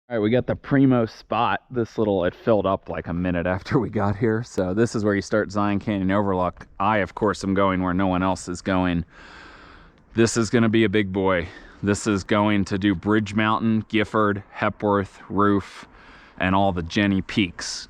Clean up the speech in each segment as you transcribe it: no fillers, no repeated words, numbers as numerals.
All right, we got the primo spot. It filled up like a minute after we got here. So this is where you start Zion Canyon Overlook. I, of course, am going where no one else is going. This is gonna be a big boy. This is going to do Bridge Mountain, Gifford, Hepworth, Roof, and all the Jenny peaks.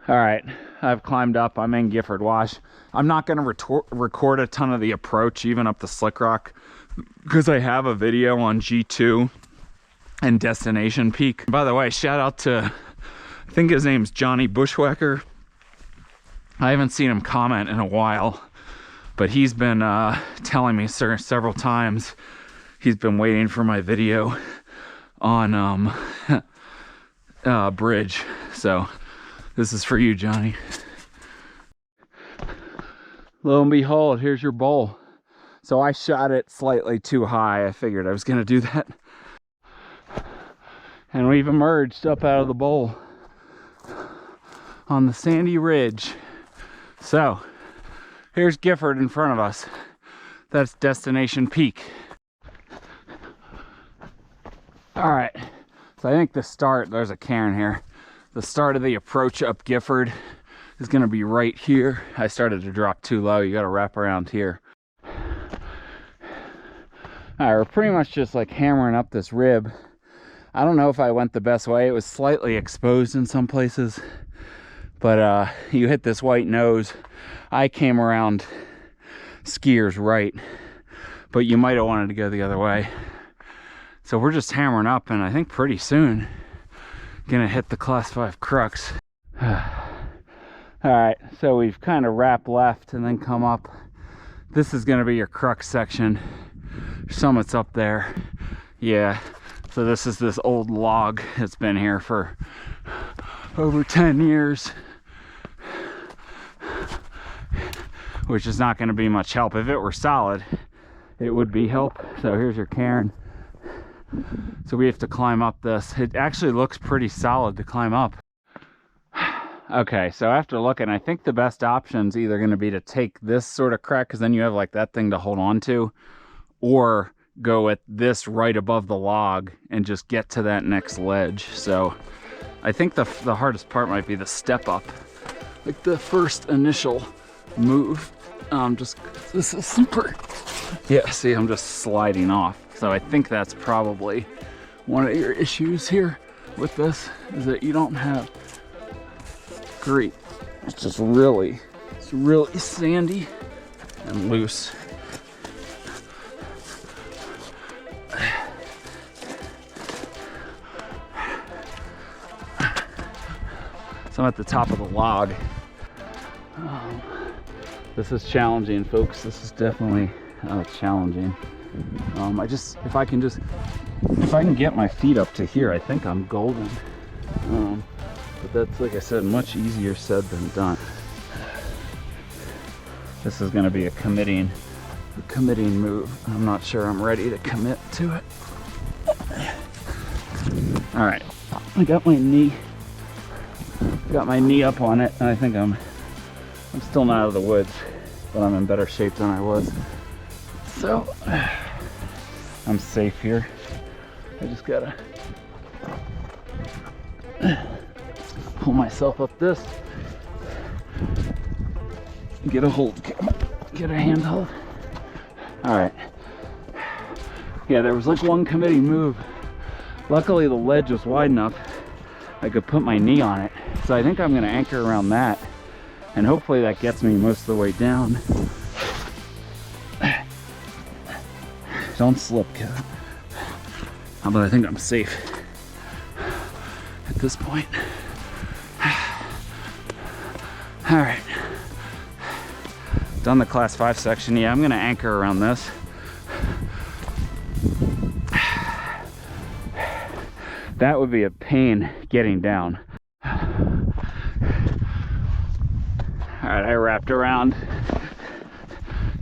All right, I've climbed up. I'm in Gifford Wash. I'm not going to record a ton of the approach, even up the Slick Rock, because I have a video on G2 and Destination Peak. By the way, shout out to, I think his name's Johnny Bushwhacker. I haven't seen him comment in a while, but he's been telling me several times he's been waiting for my video on Bridge. So this is for you, Johnny. Lo and behold, here's your bowl. So I shot it slightly too high. I figured I was gonna do that. And we've emerged up out of the bowl on the sandy ridge. So here's Gifford in front of us. That's Destination Peak. All right, so I think the start, there's a cairn here. The start of the approach up Gifford is gonna be right here. I started to drop too low. You gotta wrap around here. All right, we're pretty much just like hammering up this rib. I don't know if I went the best way. It was slightly exposed in some places, but you hit this white nose. I came around skiers right, but you might have wanted to go the other way. So we're just hammering up, and I think pretty soon gonna hit the class 5 crux. All right, so we've kind of wrapped left and then come up. This is gonna be your crux section. Summit's up there. Yeah, so this is this old log that's been here for over 10 years, which is not gonna be much help. If it were solid, it would be help. So here's your cairn. So we have to climb up this. It actually looks pretty solid to climb up. Okay, so after looking, I think the best option is either going to be to take this sort of crack, because then you have like that thing to hold on to, or go at this right above the log and just get to that next ledge. So I think the hardest part might be the step up, like the first initial move. This is super, yeah, see, I'm just sliding off. So I think that's probably one of your issues here with this, is that you don't have great, it's really sandy and loose. So I'm at the top of the log. This is challenging, folks. This is definitely challenging. If I can get my feet up to here, I think I'm golden. But that's, like I said, much easier said than done. This is going to be a committing move. I'm not sure I'm ready to commit to it. All right, I got my knee up on it, and I think I'm still not out of the woods, but I'm in better shape than I was. So I'm safe here. I just gotta pull myself up this, get a handhold. All right. Yeah, there was like one committing move. Luckily the ledge was wide enough I could put my knee on it. So I think I'm gonna anchor around that, and hopefully that gets me most of the way down. Don't slip, Kevin. But I think I'm safe at this point. All right. Done the class 5 section. Yeah, I'm gonna anchor around this. That would be a pain getting down. All right, I wrapped around.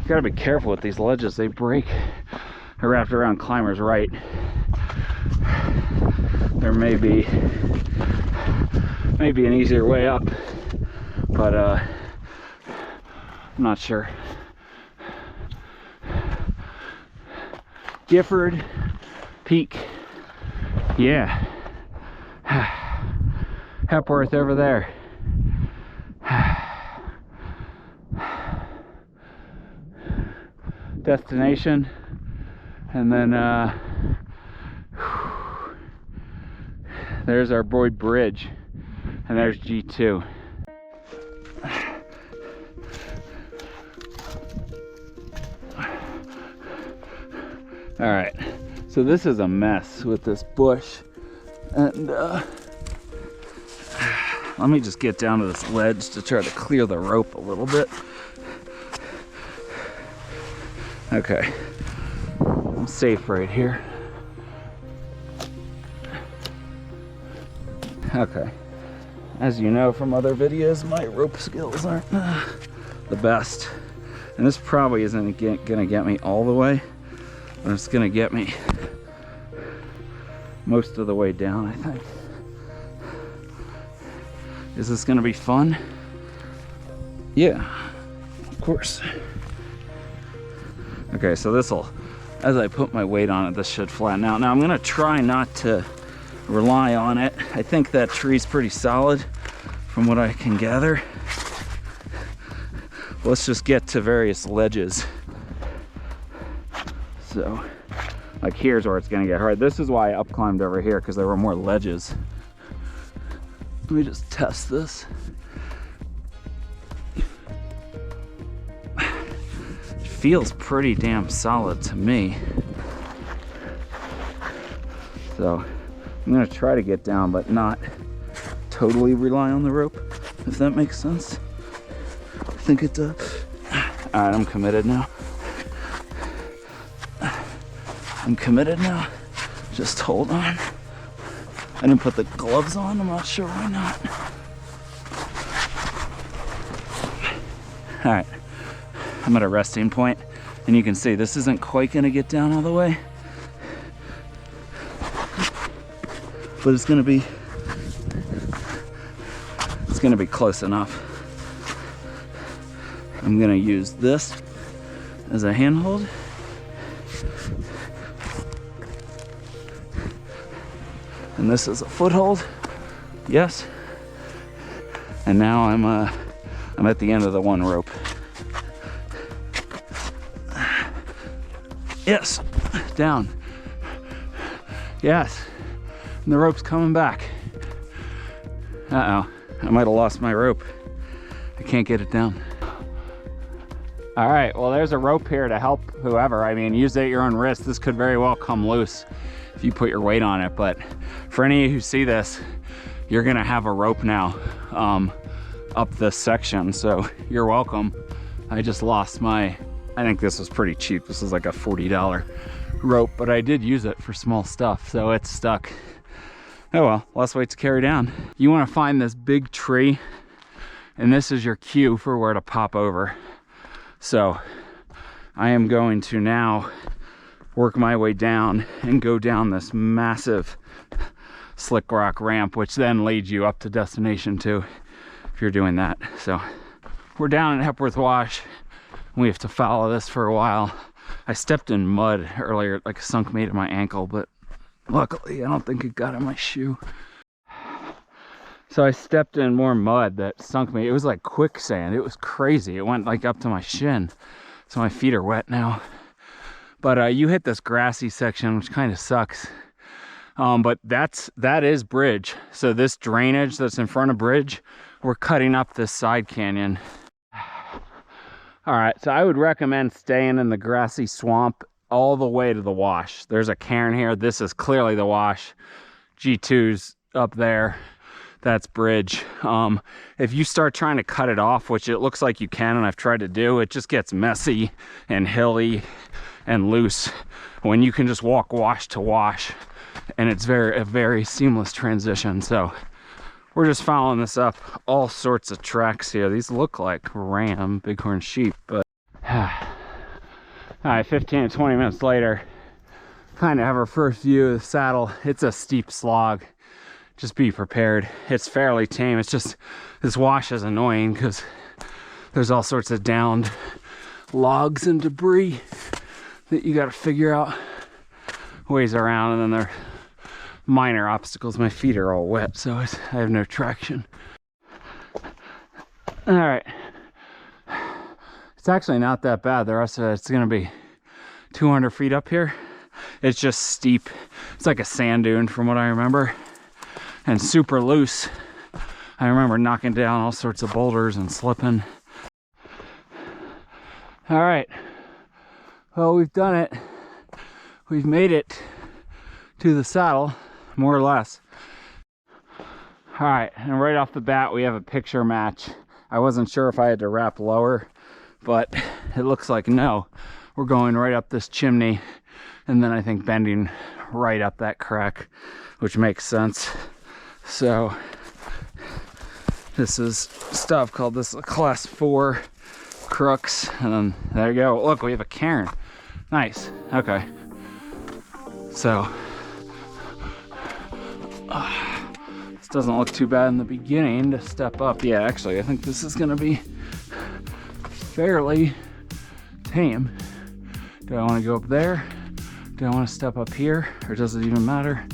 You gotta be careful with these ledges, they break. I wrapped around climber's right. There may be an easier way up, but I'm not sure. Gifford Peak. Yeah. Hepworth over there. Destination. And then there's our Boyd Bridge. And there's G2. All right, so this is a mess with this bush, and let me just get down to this ledge to try to clear the rope a little bit. Okay, I'm safe right here. Okay, as you know from other videos, my rope skills aren't the best, and this probably isn't gonna get me all the way. It's gonna get me most of the way down, I think. Is this gonna be fun? Yeah, of course. Okay, so this'll, as I put my weight on it, this should flatten out. Now I'm gonna try not to rely on it. I think that tree's pretty solid from what I can gather. Let's just get to various ledges. So, like here's where it's gonna get hard. This is why I up climbed over here, because there were more ledges. Let me just test this. It feels pretty damn solid to me. So, I'm gonna try to get down, but not totally rely on the rope, if that makes sense. I think it does. All right, I'm committed now. I'm committed now. Just hold on. I didn't put the gloves on. I'm not sure why not. All right, I'm at a resting point, and you can see this isn't quite gonna get down all the way, but it's gonna be close enough. I'm gonna use this as a handhold. And this is a foothold, yes. And now I'm at the end of the one rope. Yes, down. Yes, and the rope's coming back. Uh-oh, I might have lost my rope. I can't get it down. All right, well, there's a rope here to help whoever. I mean, use it at your own risk. This could very well come loose if you put your weight on it, but for any of you who see this, you're gonna have a rope now up this section, so you're welcome. I just lost my, I think this was pretty cheap. This was like a $40 rope, but I did use it for small stuff, so it's stuck. Oh well, less weight to carry down. You wanna find this big tree, and this is your cue for where to pop over. So I am going to now work my way down and go down this massive slick rock ramp, which then leads you up to destination too, if you're doing that. So we're down at Hepworth Wash. We have to follow this for a while. I stepped in mud earlier, like sunk me to my ankle, but luckily I don't think it got in my shoe. So I stepped in more mud that sunk me. It was like quicksand. It was crazy. It went like up to my shin. So my feet are wet now. But you hit this grassy section, which kind of sucks. But that is bridge. So this drainage that's in front of bridge, we're cutting up this side canyon. All right, so I would recommend staying in the grassy swamp all the way to the wash. There's a cairn here. This is clearly the wash. G2's up there. That's bridge. If you start trying to cut it off, which it looks like you can, and I've tried to do, it just gets messy and hilly and loose when you can just walk wash to wash, and it's a very seamless transition. So we're just following this up. All sorts of tracks here. These look like ram, bighorn sheep, but all right, 15 to 20 minutes later, kind of have our first view of the saddle. It's a steep slog. Just be prepared. It's fairly tame. It's just this wash is annoying because there's all sorts of downed logs and debris that you got to figure out ways around, and then there are minor obstacles. My feet are all wet, so I have no traction. All right, it's actually not that bad. The rest of it's going to be 200 feet up here. It's just steep. It's like a sand dune from what I remember, and super loose. I remember knocking down all sorts of boulders and slipping. All right, well, we've done it. We've made it to the saddle, more or less. All right, and right off the bat, we have a picture match. I wasn't sure if I had to wrap lower, but it looks like no. We're going right up this chimney, and then I think bending right up that crack, which makes sense. So this is stuff called this class 4 crux, and then there you go. Look, we have a cairn. Nice. Okay. So this doesn't look too bad in the beginning to step up. Yeah, actually, I think this is gonna be fairly tame. Do I want to go up there? Do I want to step up here? Or does it even matter?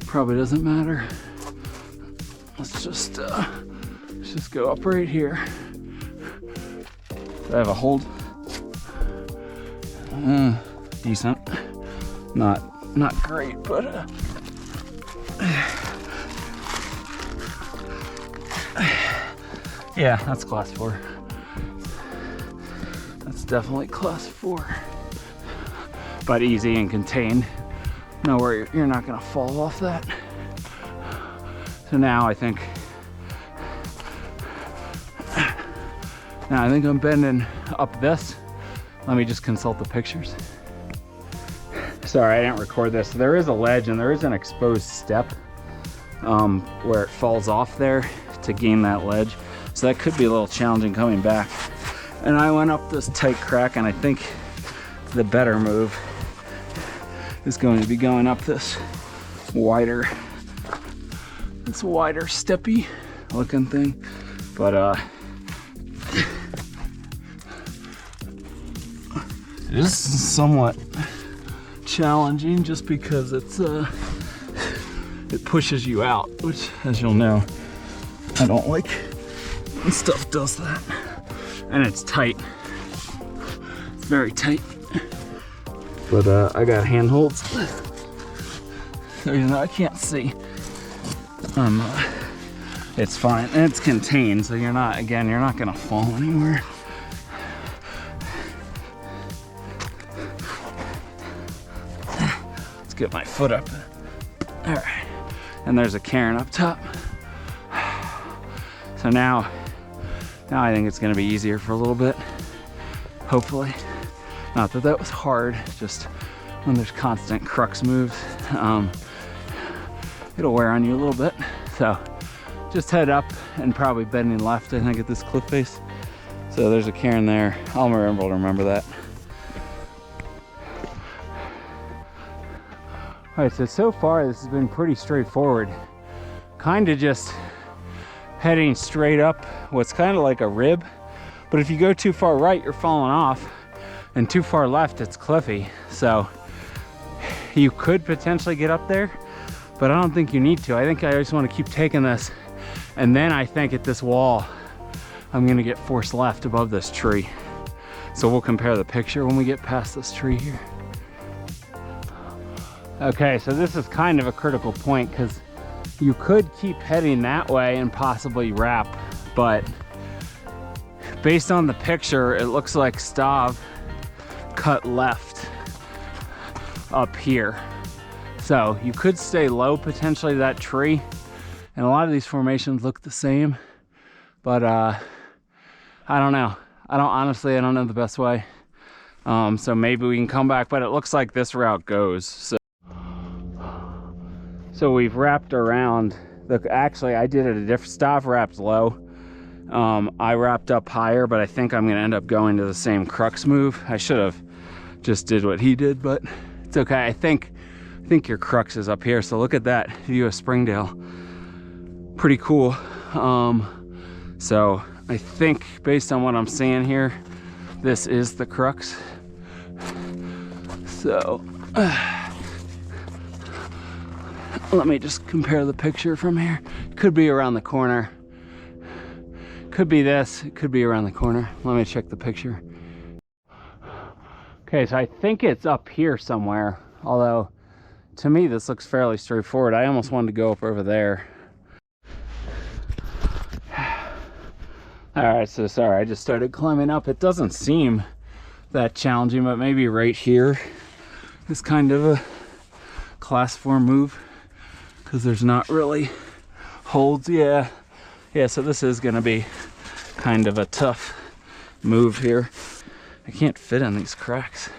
Probably doesn't matter. Let's just go up right here. Do I have a hold? Decent. Not great, but yeah, that's class 4. That's definitely class 4. But easy and contained. No worry, you're not gonna fall off that. So now I think I'm bending up this. Let me just consult the pictures. Sorry, I didn't record this. There is a ledge and there is an exposed step where it falls off there to gain that ledge. So that could be a little challenging coming back. And I went up this tight crack, and I think the better move is going to be going up this wider steppy looking thing. But it is somewhat challenging just because it pushes you out, which, as you'll know, I don't like when stuff does that. And it's tight. It's very tight. But I got handholds. So even though I can't see, it's fine. And it's contained, so you're not gonna fall anywhere. Let's get my foot up. All right. And there's a cairn up top. So now I think it's gonna be easier for a little bit, hopefully. Not that was hard, just when there's constant crux moves, it'll wear on you a little bit. So just head up and probably bending left, I think, at this cliff face. So there's a cairn there. I'll remember that. All right, so far this has been pretty straightforward. Kind of just heading straight up what's kind of like a rib, but if you go too far right, you're falling off, and too far left, it's cliffy. So you could potentially get up there, but I don't think you need to. I think I just want to keep taking this, and then I think at this wall I'm gonna get forced left above this tree. So we'll compare the picture when we get past this tree here. Okay, so this is kind of a critical point because you could keep heading that way and possibly wrap, but based on the picture, it looks like Stav cut left up here. So you could stay low potentially to that tree. And a lot of these formations look the same, but I don't know. Honestly, I don't know the best way. So maybe we can come back, but it looks like this route goes. So we've wrapped around. Look, actually I did it a different, Stav wrapped low. I wrapped up higher, but I think I'm gonna end up going to the same crux move. I should have just did what he did, but it's okay. I think your crux is up here. So look at that view of Springdale. Pretty cool. So I think based on what I'm seeing here, this is the crux. So let me just compare the picture from here. Could be around the corner. Could be this, it could be around the corner. Let me check the picture. Okay, so I think it's up here somewhere. Although, to me, this looks fairly straightforward. I almost wanted to go up over there. All right, so sorry, I just started climbing up. It doesn't seem that challenging, but maybe right here is kind of a class 4 move because there's not really holds. Yeah, so this is gonna be kind of a tough move here. I can't fit in these cracks.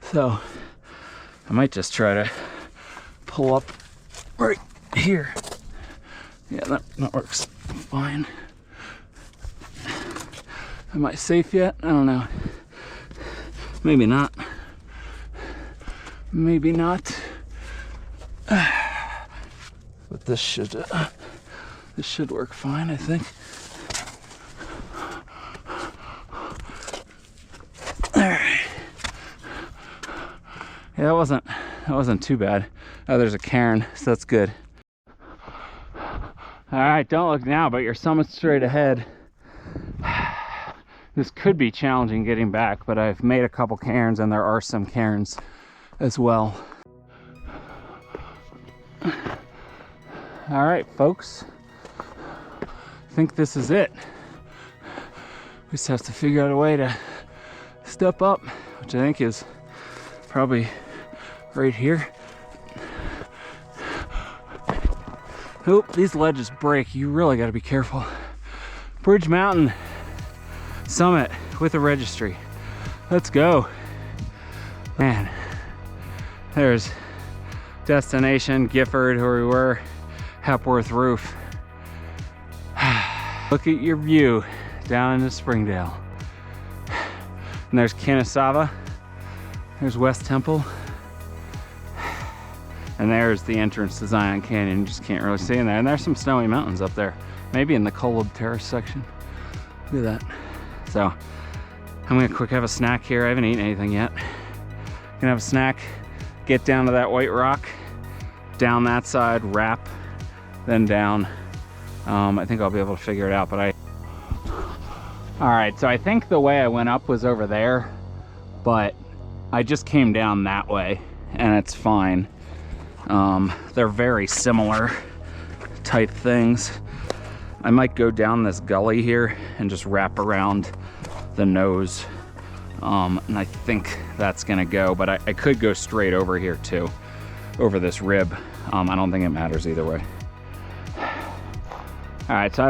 So I might just try to pull up right here. Yeah, that works fine. Am I safe yet? I don't know. Maybe not. Maybe not. But this should work fine, I think. All right. Yeah, that wasn't too bad. Oh, there's a cairn, so that's good. All right, don't look now, but your summit's straight ahead. This could be challenging getting back, but I've made a couple cairns and there are some cairns as well. All right, folks. I think this is it. We just have to figure out a way to step up, which I think is probably right here. Oh, these ledges break. You really got to be careful. Bridge Mountain Summit with a registry. Let's go. Man, there's destination Gifford, where we were, Hepworth Roof. Look at your view down into Springdale. And there's Kennesawa, there's West Temple, and there's the entrance to Zion Canyon. You just can't really see in there. And there's some snowy mountains up there, maybe in the Kolob Terrace section. Look at that. So I'm gonna quick have a snack here. I haven't eaten anything yet. Gonna have a snack, get down to that white rock, down that side, wrap, then down. I think I'll be able to figure it out, but all right, so I think the way I went up was over there, but I just came down that way and it's fine. They're very similar type things. I might go down this gully here and just wrap around the nose. And I think that's gonna go, but I could go straight over here too, over this rib. I don't think it matters either way. All right, so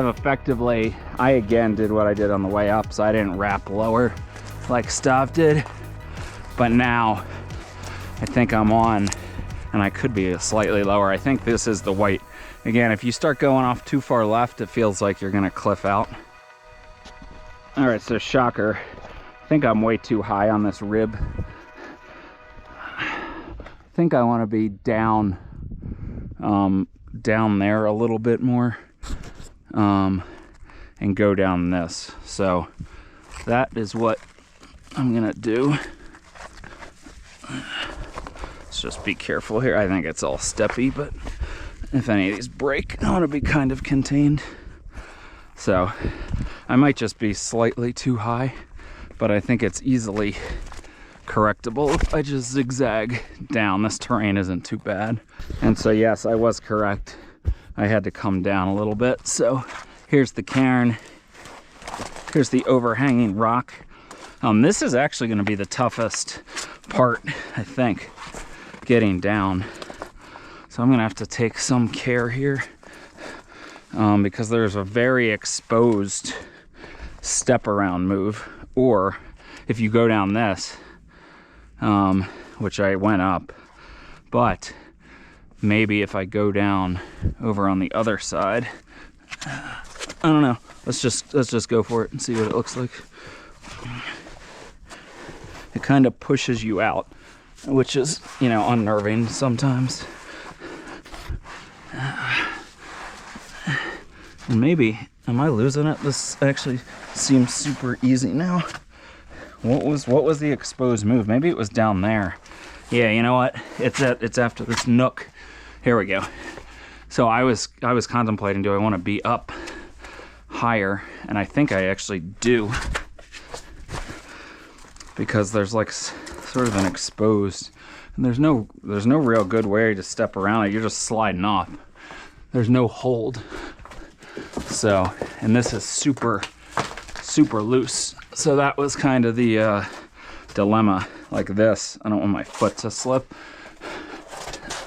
I again did what I did on the way up, so I didn't wrap lower like Stav did, but now I think I'm on, and I could be slightly lower. I think this is the white. Again, if you start going off too far left, it feels like you're gonna cliff out. All right, so shocker. I think I'm way too high on this rib. I think I wanna be down, down there a little bit more, and go down this. So that is what I'm gonna do. Let's just be careful here. I think it's all steppy, but if any of these break, I want to be kind of contained. So I might just be slightly too high, but I think it's easily correctable if I just zigzag down. This terrain isn't too bad. And so yes, I was correct. I had to come down a little bit. So here's the cairn. Here's the overhanging rock. This is actually going to be the toughest part, I think. getting down. So I'm gonna have to take some care here because there's a very exposed step around move. Or if you go down this, which I went up, but maybe if I go down over on the other side, I don't know. Let's just go for it and see what it looks like. It kind of pushes you out, which is, you know, unnerving sometimes. And maybe, am I losing it? This actually seems super easy now. What was the exposed move? Maybe it was down there. Yeah, you know what? It's after this nook. Here we go. So I was contemplating, do I want to be up higher? And I think I actually do, because there's like sort of an exposed, and there's no real good way to step around it. You're just sliding off. There's no hold. So, and this is super loose. So that was kind of the dilemma. Like this, I don't want my foot to slip.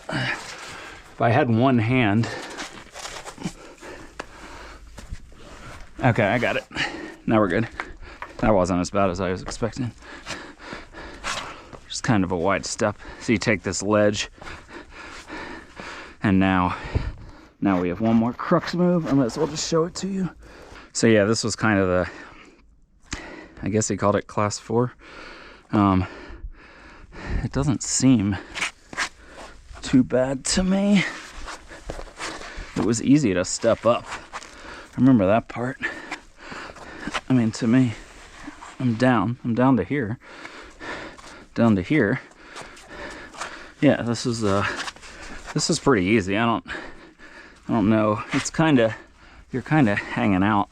If I had one hand. Okay, I got it. Now we're good. That wasn't as bad as I was expecting. Just kind of a wide step. So you take this ledge, and now we have one more crux move. I might as well just show it to you. So yeah, this was kind of the, I guess he called it class 4. It doesn't seem too bad to me. It was easy to step up. I remember that part. I mean, to me, I'm down to here. Down to here. Yeah, this is pretty easy. I don't know. It's you're kind of hanging out.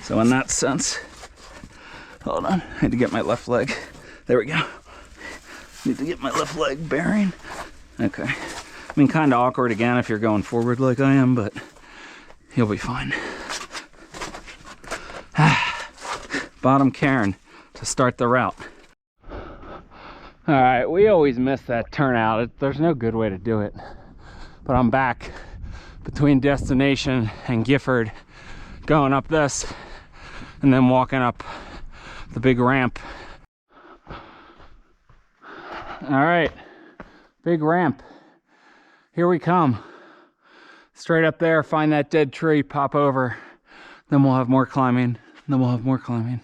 So in that sense, hold on, I had to get my left leg. There we go. Need to get my left leg bearing. Okay. I mean, kind of awkward again if you're going forward like I am, but you'll be fine. Bottom cairn to start the route. All right, we always miss that turnout. There's no good way to do it. But I'm back between destination and Gifford, going up this and then walking up the big ramp. All right, big ramp. Here we come. Straight up there, find that dead tree, pop over. Then we'll have more climbing. Then we'll have more climbing.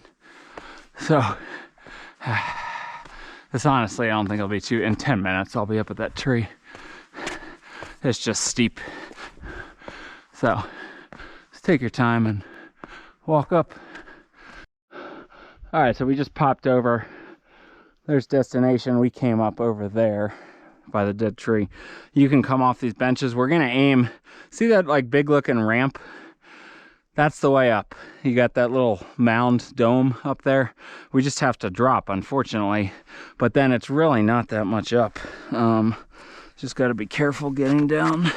So, this honestly, I don't think it'll be in 10 minutes, I'll be up at that tree. It's just steep. So, just take your time and walk up. All right, so we just popped over. There's destination. We came up over there by the dead tree. You can come off these benches. We're gonna aim, see that like big looking ramp? That's the way up. You got that little mound dome up there. We just have to drop, unfortunately, but then it's really not that much up. Just got to be careful getting down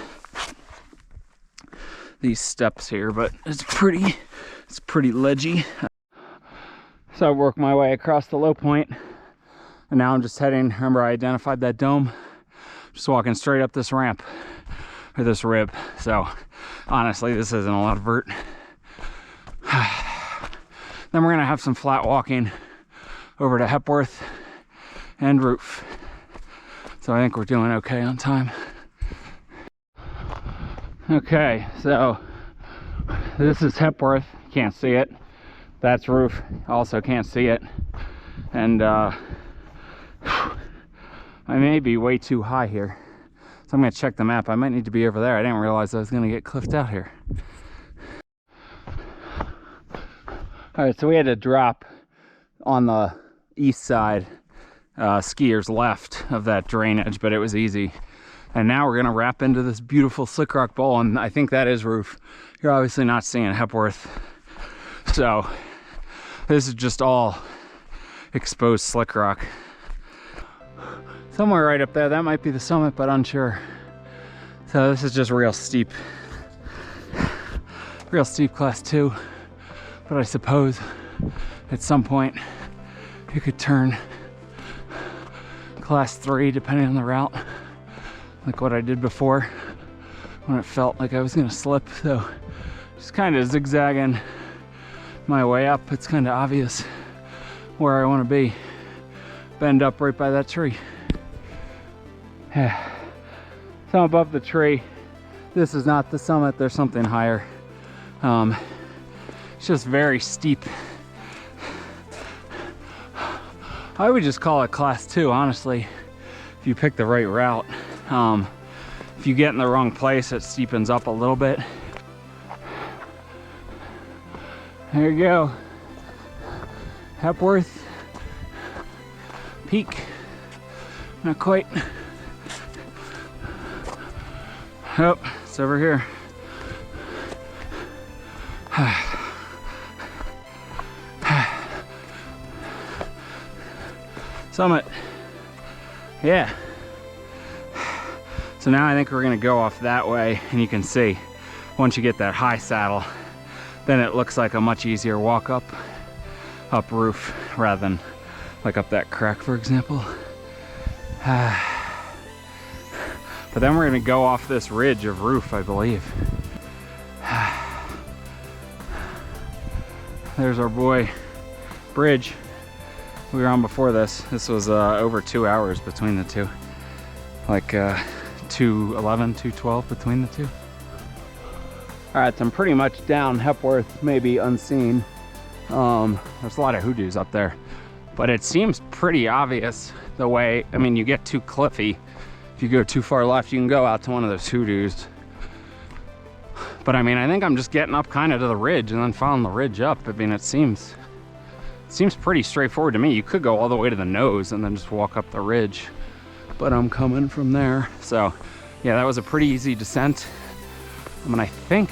these steps here, but it's pretty ledgy. So I worked my way across the low point, and now I'm just heading, remember I identified that dome? Just walking straight up this ramp, or this rib. So honestly, this isn't a lot of vert. Then we're gonna have some flat walking over to Hepworth and Roof. So I think we're doing okay on time. Okay, so this is Hepworth. Can't see it. That's Roof. Also can't see it. And I may be way too high here. So I'm gonna check the map. I might need to be over there. I didn't realize I was gonna get cliffed out here. All right, so we had to drop on the east side, skiers left of that drainage, but it was easy. And now we're gonna wrap into this beautiful slick rock bowl, and I think that is Roof. You're obviously not seeing Hepworth. So this is just all exposed slick rock. Somewhere right up there, that might be the summit, but unsure. So this is just real steep class 2. But I suppose at some point you could turn class 3 depending on the route, like what I did before when it felt like I was gonna slip. So just kind of zigzagging my way up. It's kind of obvious where I want to be. Bend up right by that tree. So I'm above the tree. This is not the summit, there's something higher. It's just very steep. I would just call it class 2, honestly, if you pick the right route. If you get in the wrong place, it steepens up a little bit. There you go. Hepworth Peak. Not quite. Oh, it's over here. Summit. Yeah. So now I think we're gonna go off that way, and you can see once you get that high saddle, then it looks like a much easier walk up roof rather than like up that crack, for example. But then we're gonna go off this ridge of roof, I believe. There's our boy bridge we were on before this. This was over 2 hours between the two. Like 2:11, 2:12 between the two. All right, so I'm pretty much down Hepworth, maybe unseen. There's a lot of hoodoos up there, but it seems pretty obvious the way, I mean, you get too cliffy. If you go too far left, you can go out to one of those hoodoos. But I mean, I think I'm just getting up kind of to the ridge and then following the ridge up. I mean, it seems pretty straightforward to me. You could go all the way to the nose and then just walk up the ridge, but I'm coming from there. So yeah, that was a pretty easy descent. I mean, I think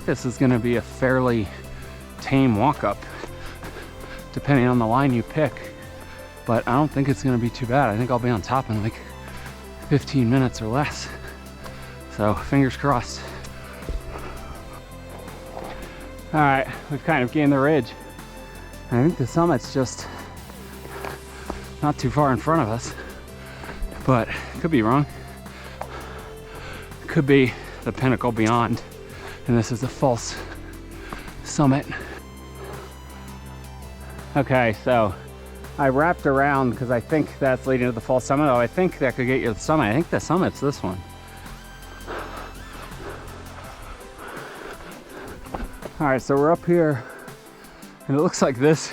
this is gonna be a fairly tame walk up, depending on the line you pick. But I don't think it's gonna be too bad. I think I'll be on top in like 15 minutes or less. So fingers crossed. All right, we've kind of gained the ridge. I think the summit's just not too far in front of us, but could be wrong. Could be the pinnacle beyond, and this is a false summit. Okay, so I wrapped around because I think that's leading to the false summit. Oh, I think that could get you to the summit. I think the summit's this one. All right, so we're up here, and it looks like this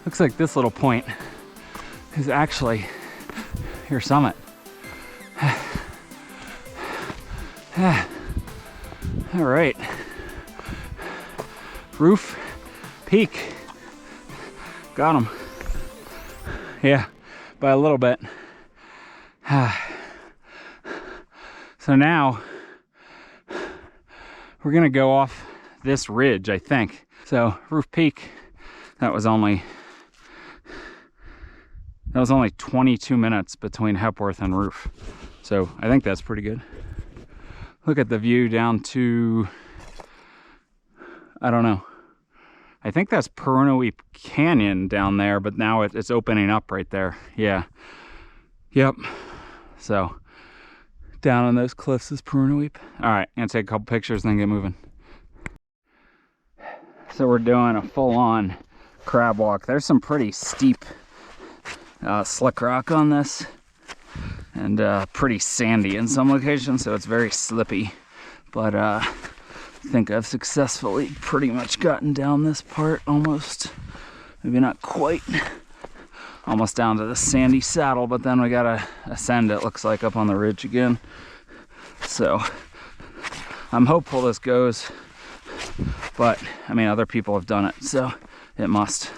little point is actually your summit. All right, roof, peak, got him. Yeah, by a little bit. So now we're gonna go off this ridge, I think. So roof peak, that was only 22 minutes between Hepworth and roof. So I think that's pretty good. Look at the view down to, I don't know. I think that's Parunaweep Canyon down there, but now it's opening up right there. Yeah. Yep. So down on those cliffs is Parunaweep. All right, I'm gonna take a couple pictures and then get moving. So we're doing a full-on crab walk. There's some pretty steep slick rock on this, and pretty sandy in some locations, so it's very slippy. But I think I've successfully pretty much gotten down this part almost. Maybe not quite. Almost down to the sandy saddle, but then we gotta ascend, it looks like, up on the ridge again. So I'm hopeful this goes, but I mean, other people have done it, so it must.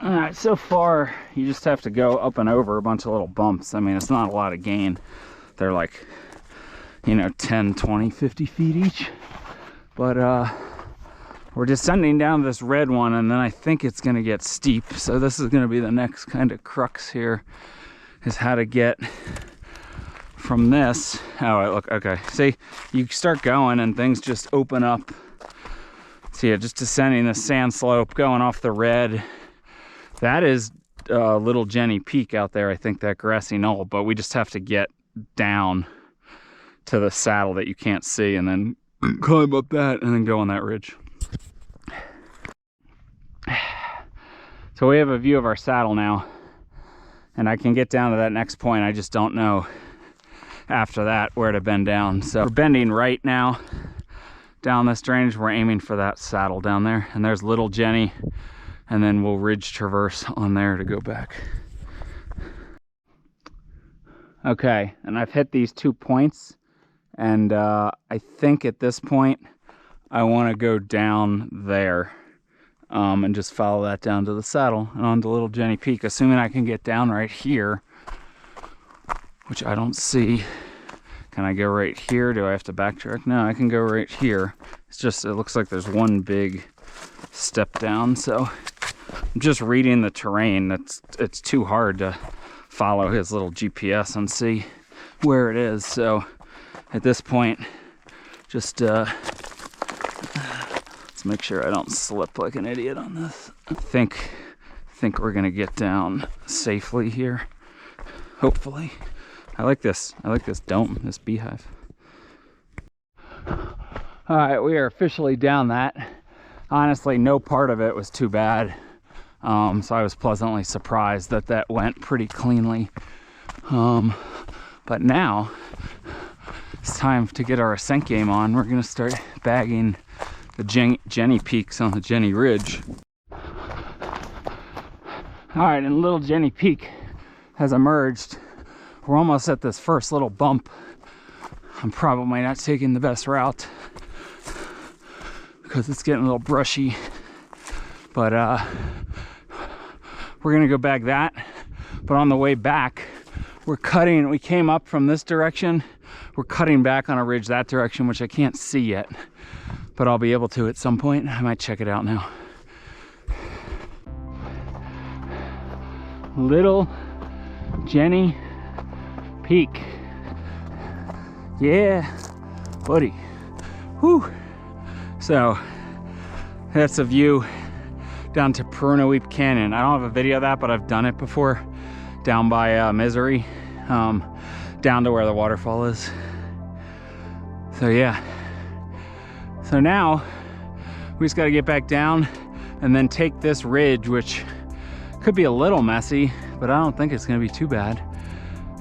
All right, so far you just have to go up and over a bunch of little bumps. I mean, it's not a lot of gain. They're like, you know, 10, 20, 50 feet each. But we're descending down this red one, and then I think it's gonna get steep. So this is gonna be the next kind of crux here, is how to get from this. Oh, look, okay. See, you start going and things just open up. See, just descending the sand slope, going off the red, That is Little Jenny Peak out there, I think, that grassy knoll, but we just have to get down to the saddle that you can't see and then climb up that and then go on that ridge. So we have a view of our saddle now, and I can get down to that next point. I just don't know after that where to bend down. So we're bending right now down this drainage. We're aiming for that saddle down there, and there's Little Jenny, and then we'll ridge traverse on there to go back. Okay, and I've hit these 2 points, and I think at this point I want to go down there and just follow that down to the saddle and on to Little Jenny Peak, assuming I can get down right here, which I don't see. Can I go right here? Do I have to backtrack? No, I can go right here. It's just, it looks like there's one big step down, so I'm just reading the terrain. It's too hard to follow his little GPS and see where it is. So at this point, just let's make sure I don't slip like an idiot on this. I think we're gonna get down safely here, hopefully. I like this dome, this beehive. All right, we are officially down that. Honestly, no part of it was too bad. So I was pleasantly surprised that that went pretty cleanly. But now it's time to get our ascent game on. We're gonna start bagging the Jenny Peaks on the Jenny Ridge. All right, and Little Jenny Peak has emerged. We're almost at this first little bump. I'm probably not taking the best route because it's getting a little brushy, but we're gonna go bag that. But on the way back, we came up from this direction. We're cutting back on a ridge that direction, which I can't see yet, but I'll be able to at some point. I might check it out now. Little Jenny Peak. Yeah, buddy. Whew. So that's a view down to Parunaweep Canyon. I don't have a video of that, but I've done it before, down by Misery, down to where the waterfall is. So yeah. So now we just got to get back down and then take this ridge, which could be a little messy, but I don't think it's going to be too bad,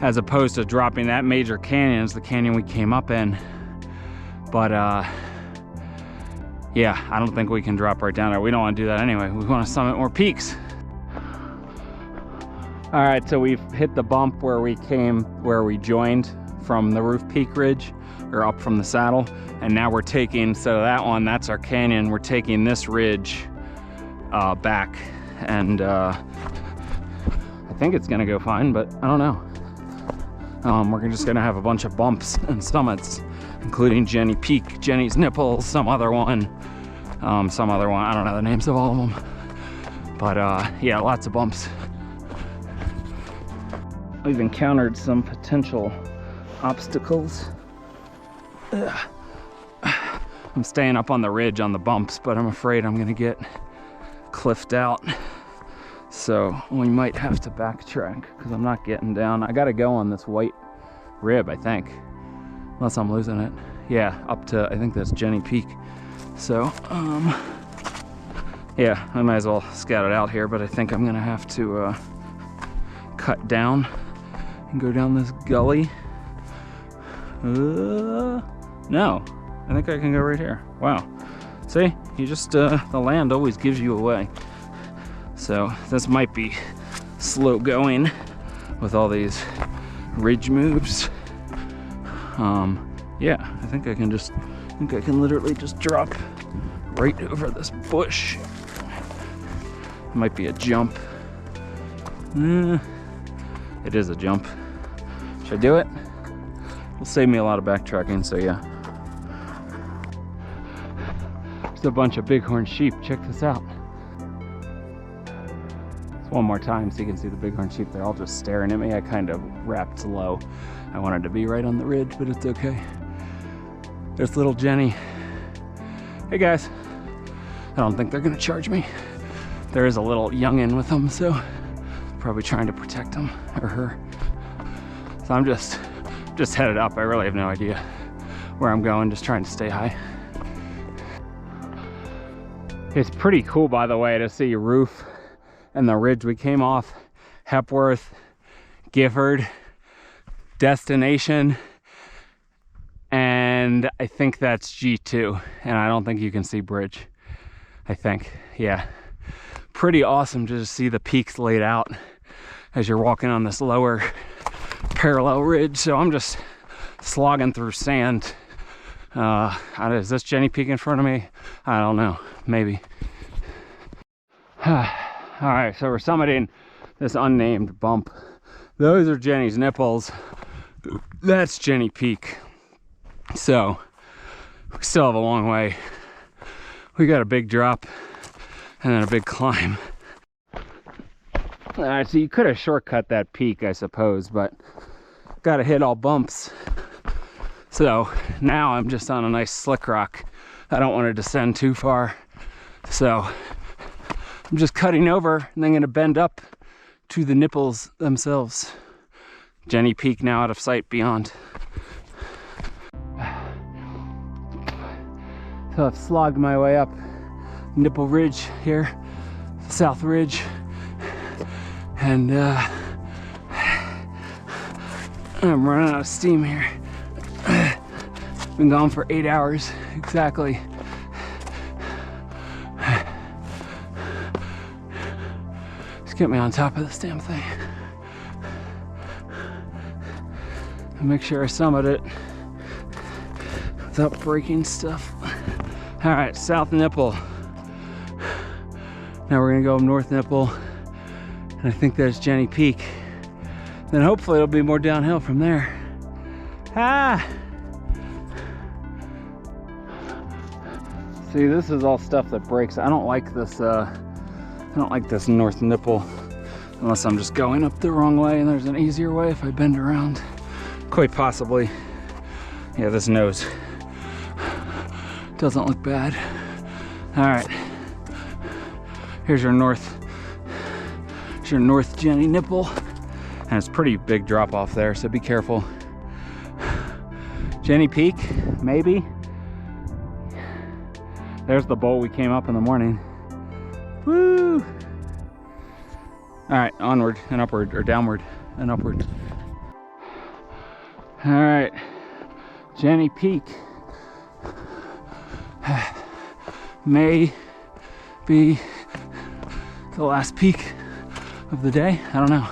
as opposed to dropping that major canyon as the canyon we came up in. But yeah, I don't think we can drop right down there. We don't want to do that anyway. We want to summit more peaks. All right, so we've hit the bump where we joined from the Roof Peak Ridge, or up from the saddle, and now we're taking, so that one, that's our canyon. We're taking this ridge back, and I think it's gonna go fine, but I don't know. We're just gonna have a bunch of bumps and summits, including Jenny Peak, Jenny's Nipples, some other one, I don't know the names of all of them, but yeah, lots of bumps. We've encountered some potential obstacles. I'm staying up on the ridge on the bumps, but I'm afraid I'm gonna get cliffed out, so we might have to backtrack because I'm not getting down. I gotta go on this white rib, I think, unless I'm losing it. Yeah, up to, I think that's Jenny Peak. So yeah, I might as well scout it out here, but I think I'm gonna have to cut down and go down this gully. No, I think I can go right here. Wow, see, you just the land always gives you away. So this might be slow going with all these ridge moves. Yeah, I think I can literally just drop right over this bush. It might be a jump. It is a jump. Should I do it? It'll save me a lot of backtracking, so yeah. There's a bunch of bighorn sheep. Check this out. Just one more time so you can see the bighorn sheep. They're all just staring at me. I kind of wrapped low. I wanted to be right on the ridge, but it's okay. There's Little Jenny. Hey guys. I don't think they're gonna charge me. there is a little youngin with them, so probably trying to protect him or her. So I'm just headed up. I really have no idea where I'm going, just trying to stay high. It's pretty cool, by the way, to see roof and the ridge we came off. Hepworth, Gifford, destination, and I think that's G2, and I don't think you can see bridge. I think, yeah. Pretty awesome to just see the peaks laid out as you're walking on this lower parallel ridge. So I'm just slogging through sand. Is this Jenny Peak in front of me? I don't know, maybe. All right, so we're summiting this unnamed bump. Those are Jenny's nipples. That's Jenny Peak. So we still have a long way. We got a big drop and then a big climb. All right, so you could have shortcut that peak, I suppose, but got to hit all bumps. So now I'm just on a nice slick rock. I don't want to descend too far. So I'm just cutting over and then going to bend up to the nipples themselves. Jenny Peak now out of sight beyond. So I've slogged my way up Nipple Ridge here, South Ridge, and I'm running out of steam here. Been gone for 8 hours exactly. Just get me on top of this damn thing and make sure I summit it without breaking stuff. All right, South Nipple. Now we're gonna go North Nipple, and I think there's Jenny Peak. Then hopefully it'll be more downhill from there. See, this is all stuff that breaks. I don't like this. I don't like this North Nipple, unless I'm just going up the wrong way, and there's an easier way if I bend around. Quite possibly. Yeah, this nose doesn't look bad. All right, here's your North Jenny Nipple, and it's pretty big drop off there, so be careful. Jenny Peak, maybe. There's the bowl we came up in the morning. Woo! All right, onward and upward, or downward and upward. All right, Jenny Peak. May be the last peak of the day. I don't know.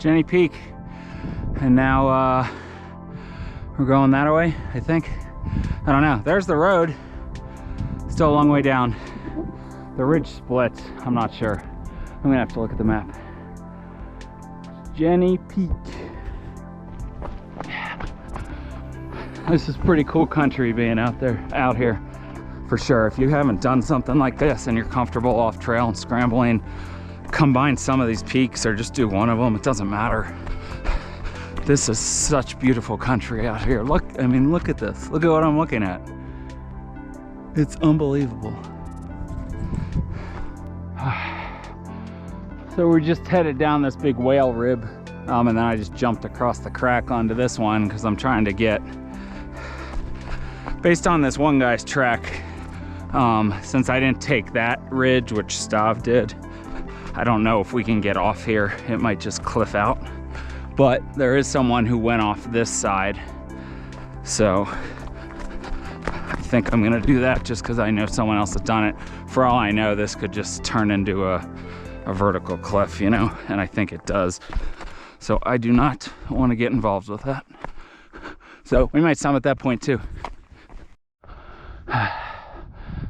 Jenny Peak, and now we're going that way, I think. I don't know. There's the road. Still a long way down. The ridge splits. I'm not sure. I'm gonna have to look at the map. Jenny Peak. This is pretty cool country being out here, for sure. If you haven't done something like this and you're comfortable off trail and scrambling, combine some of these peaks or just do one of them. It doesn't matter. This is such beautiful country out here. Look, I mean, look at this. Look at what I'm looking at. It's unbelievable. So we just headed down this big whale rib, and then I just jumped across the crack onto this one because I'm trying to get, based on this one guy's track, since I didn't take that ridge, which Stav did, I don't know if we can get off here. It might just cliff out. But there is someone who went off this side, so I think I'm gonna do that just because I know someone else has done it. For all I know, this could just turn into a vertical cliff, you know, and I think it does. So I do not want to get involved with that. So we might summit that point too. All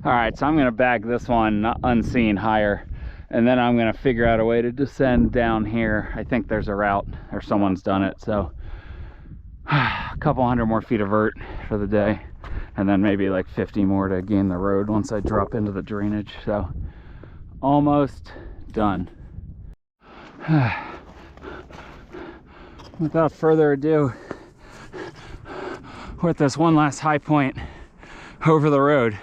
right, so I'm gonna bag this one unseen higher, and then I'm gonna figure out a way to descend down here. I think there's a route, or someone's done it. So a couple hundred more feet of vert for the day, and then maybe like 50 more to gain the road once I drop into the drainage. So almost done. Without further ado, we're at this one last high point, over the road.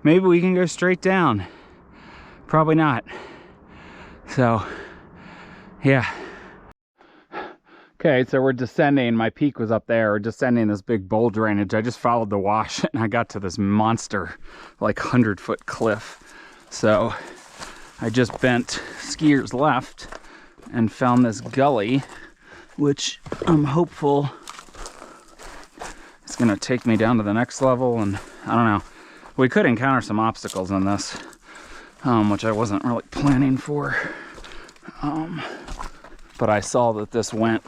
Maybe we can go straight down. Probably not. So, yeah. Okay, so we're descending. My peak was up there. We're descending this big bowl drainage. I just followed the wash and I got to this monster, like 100-foot cliff. So I just bent skiers left and found this gully, which I'm hopeful is gonna take me down to the next level. And I don't know, we could encounter some obstacles in this, which I wasn't really planning for. But I saw that this went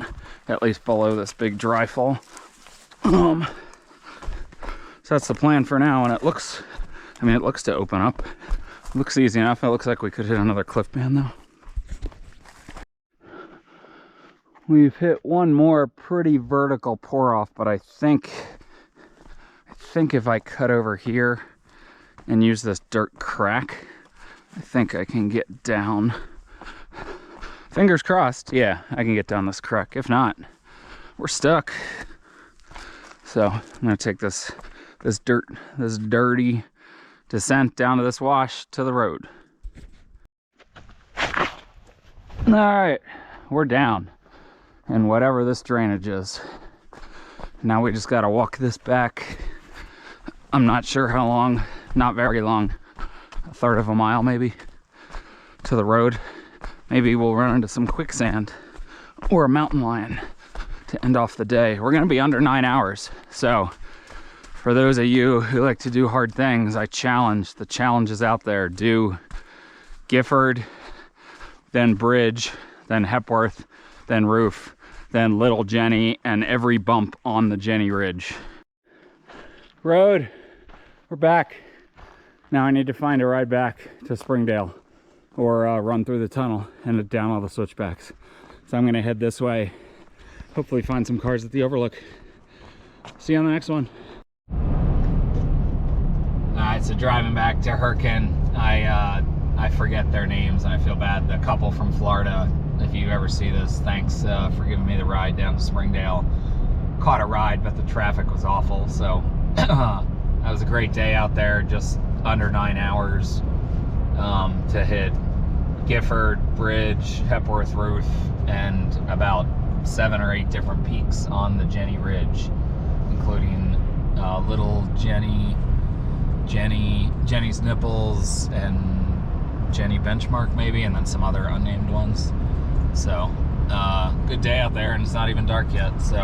at least below this big dry fall. So that's the plan for now, and it looks, I mean, it looks to open up. It looks easy enough. It looks like we could hit another cliff band though. We've hit one more pretty vertical pour off, but I think if I cut over here and use this dirt crack, I think I can get down. Fingers crossed, yeah, I can get down this crack. If not, we're stuck. So I'm gonna take this dirty descent down to this wash to the road. All right, we're down in whatever this drainage is. Now we just gotta walk this back. I'm not sure how long, not very long, a third of a mile maybe, to the road. Maybe we'll run into some quicksand or a mountain lion to end off the day. We're gonna be under 9 hours. So for those of you who like to do hard things, I challenge, the challenge is out there. Do Gifford, then Bridge, then Hepworth, then Roof, then Little Jenny, and every bump on the Jenny Ridge. Road, we're back. Now I need to find a ride back to Springdale, or run through the tunnel and down all the switchbacks. So I'm gonna head this way, hopefully find some cars at the overlook. See you on the next one. Alright, so driving back to Herkin, I forget their names and I feel bad. The couple from Florida, if you ever see this, thanks for giving me the ride down to Springdale. Caught a ride, but the traffic was awful, so that was a great day out there, just under 9 hours to hit Gifford, Bridge, Hepworth, Roof, and about 7 or 8 different peaks on the Jenny Ridge, including Little Jenny, Jenny's Nipples, and Jenny Benchmark maybe, and then some other unnamed ones. So good day out there, and it's not even dark yet, so